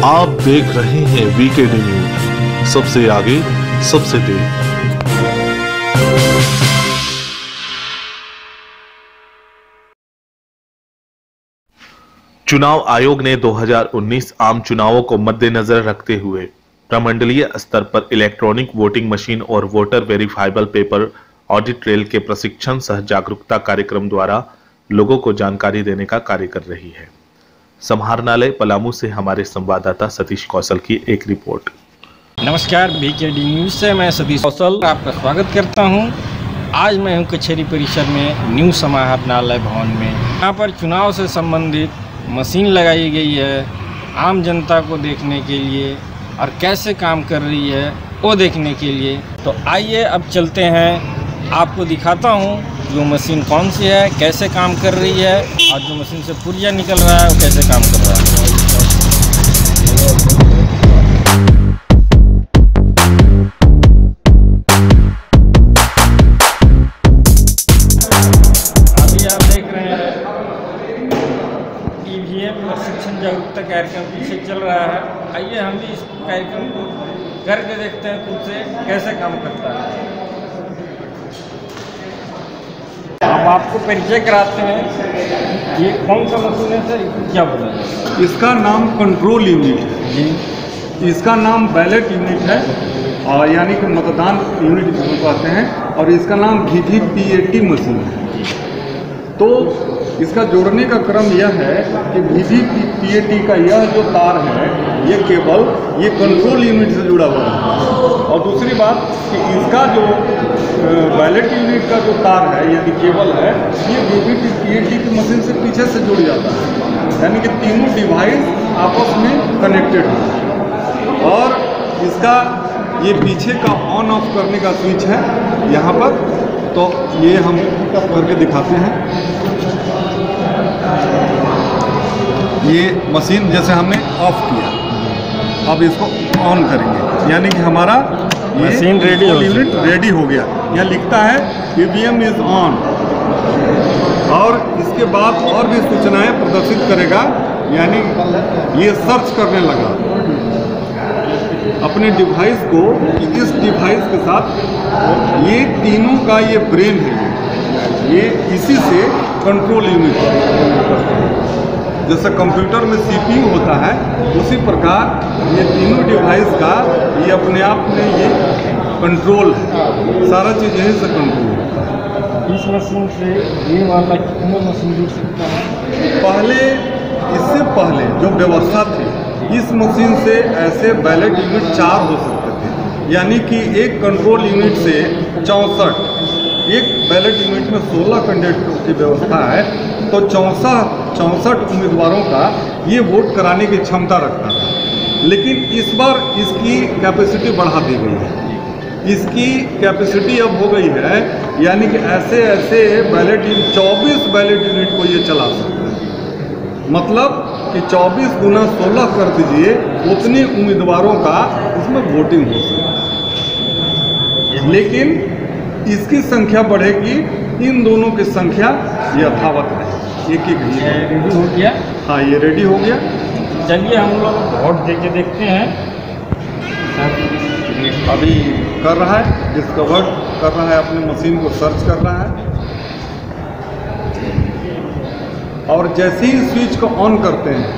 आप देख रहे हैं वीकेडी न्यूज, सबसे आगे सबसे तेज। चुनाव आयोग ने 2019 आम चुनावों को मद्देनजर रखते हुए प्रमंडलीय स्तर पर इलेक्ट्रॉनिक वोटिंग मशीन और voter verifiable paper audit trail के प्रशिक्षण सह जागरूकता कार्यक्रम द्वारा लोगों को जानकारी देने का कार्य कर रही है। समाहरणालय पलामू से हमारे संवाददाता सतीश कौशल की एक रिपोर्ट। नमस्कार, वीकेडी न्यूज से मैं सतीश कौशल आपका स्वागत करता हूं। आज मैं हूं कचहरी परिसर में न्यू समाहरणालय भवन में। यहां पर चुनाव से संबंधित मशीन लगाई गई है आम जनता को देखने के लिए और कैसे काम कर रही है वो देखने के लिए। तो आइए अब चलते हैं, आपको दिखाता हूं जो मशीन कौन सी है, कैसे काम कर रही है और जो मशीन से पुर्जा निकल रहा है वो कैसे काम कर रहा है। अभी आप देख रहे हैं ईवीएम प्रशिक्षण जागरूकता कार्यक्रम पीछे चल रहा है। आइए हम भी इस कार्यक्रम को करके देखते हैं खुद से कैसे काम करता है। अब आपको परिचय कराते हैं, ये कौन सा मशीन है सर, क्या बोला जाए? इसका नाम कंट्रोल यूनिट है जी। इसका नाम बैलेट यूनिट है और यानी कि मतदान यूनिट जिसको कहते हैं, और इसका नाम VVPAT मशीन है। तो इसका जोड़ने का क्रम यह है कि VVPAT का यह जो तार है ये केबल ये कंट्रोल यूनिट से जुड़ा हुआ है। और दूसरी बात कि इसका जो बैलेट यूनिट का जो तार है यानी केबल है ये VVPAT की मशीन से पीछे से जुड़ जाता है, यानी कि तीनों डिवाइस आपस में कनेक्टेड है। और इसका ये पीछे का ऑन ऑफ करने का स्विच है यहाँ पर, तो ये हम करके दिखाते हैं। ये मशीन जैसे हमने ऑफ किया, अब इसको ऑन करेंगे, यानी कि हमारा मशीन यूनिट रेडी हो गया। यहाँ लिखता है EVM इज ऑन, और इसके बाद और भी सूचनाएं प्रदर्शित करेगा, यानी ये सर्च करने लगा अपने डिवाइस को कि इस डिवाइस के साथ ये तीनों का ये ब्रेन है, ये इसी से कंट्रोल यूनिट जैसे कंप्यूटर में CPU होता है उसी प्रकार ये तीनों डिवाइस का ये अपने आप में ये कंट्रोल है, सारा चीज़ यहीं से कंट्रोल है। इस मशीन से ये वाला कितना मशीन जुड़ सकता है? इससे पहले जो व्यवस्था थी, इस मशीन से ऐसे बैलेट यूनिट 4 हो सकते थे, यानी कि एक कंट्रोल यूनिट से 64, एक बैलेट यूनिट में 16 कैंडिडेटों की व्यवस्था है, तो 64 उम्मीदवारों का ये वोट कराने की क्षमता रखता था। लेकिन इस बार इसकी कैपेसिटी बढ़ा दी गई है। इसकी कैपेसिटी अब हो गई है, यानी कि ऐसे बैलेट 24 बैलेट यूनिट को ये चला सकता है। मतलब कि 24 गुना 16 कर दीजिए, उतने उम्मीदवारों का इसमें वोटिंग हो सकता है। लेकिन इसकी संख्या बढ़ेगी, इन दोनों की संख्या यथावत है, एक रेडी हो गया। हाँ, ये रेडी हो गया। चलिए हम लोग वोट दे के देखते हैं। अभी कर रहा है, डिस्कवर कर रहा है, अपने मशीन को सर्च कर रहा है, और जैसे ही स्विच को ऑन करते हैं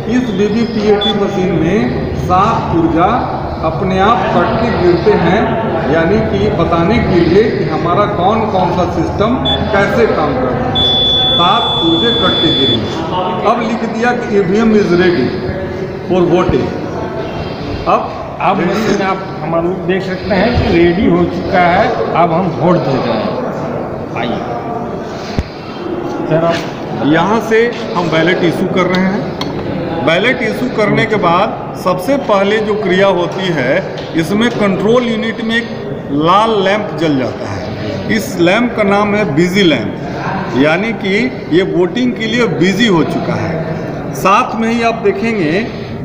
इस VVPAT मशीन में 7 ऊर्जा अपने आप कट के गिरते हैं, यानी कि बताने के लिए कि हमारा कौन कौन सा सिस्टम कैसे काम कर रहा है। 7 ऊर्जा कट के गिरी। अब लिख दिया कि EVM is ready for voting. अब मशीन आप हमारे लोग देख सकते हैं कि रेडी हो चुका है। अब हम वोट दे रहे हैं। आइए सर, आप यहाँ से हम बैलेट इशू कर रहे हैं। बैलेट इशू करने के बाद सबसे पहले जो क्रिया होती है, इसमें कंट्रोल यूनिट में एक लाल लैंप जल जाता है। इस लैंप का नाम है बिजी लैंप, यानी कि ये वोटिंग के लिए बिजी हो चुका है। साथ में ही आप देखेंगे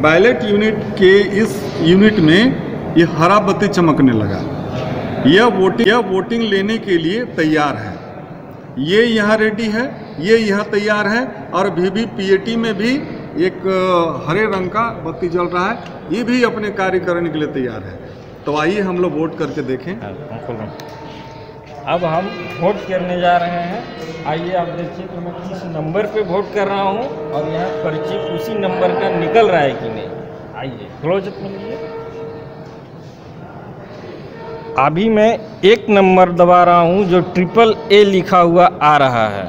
बैलेट यूनिट के इस यूनिट में ये हरा बत्ती चमकने लगा। यह वोटिंग लेने के लिए तैयार है। ये यहाँ रेडी है ये यह तैयार है। और VVPAT में भी एक हरे रंग का बत्ती जल रहा है, ये भी अपने कार्य करने के लिए तैयार है। तो आइए हम लोग वोट करके देखें। अब हम वोट करने जा रहे हैं। आइए आप देखिए कि मैं किस नंबर पे वोट कर रहा हूँ और यहाँ पर्ची उसी नंबर का निकल रहा है कि नहीं। आइए क्लोज अप मिलिए। अभी मैं 1 नंबर दबा रहा हूँ जो AAA लिखा हुआ आ रहा है।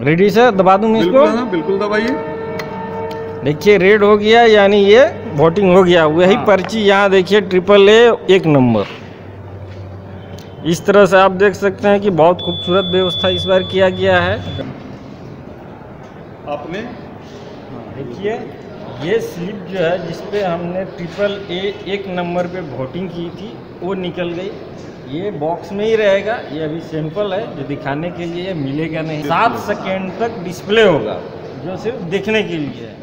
रेडी सर, दबा दूँ मैं इसको? बिल्कुल दबाइए। देखिए रेड हो गया, यानी ये वोटिंग हो गया। वही पर्ची यहाँ देखिए AAA 1 नंबर। इस तरह से आप देख सकते हैं कि बहुत खूबसूरत व्यवस्था इस बार किया गया है। आपने देखिए ये स्लिप जो है जिसपे हमने AAA 1 नंबर पे वोटिंग की थी वो निकल गई। ये बॉक्स में ही रहेगा, ये अभी सैंपल है जो दिखाने के लिए, मिलेगा नहीं। 7 सेकेंड तक डिस्प्ले होगा जो सिर्फ देखने के लिए है।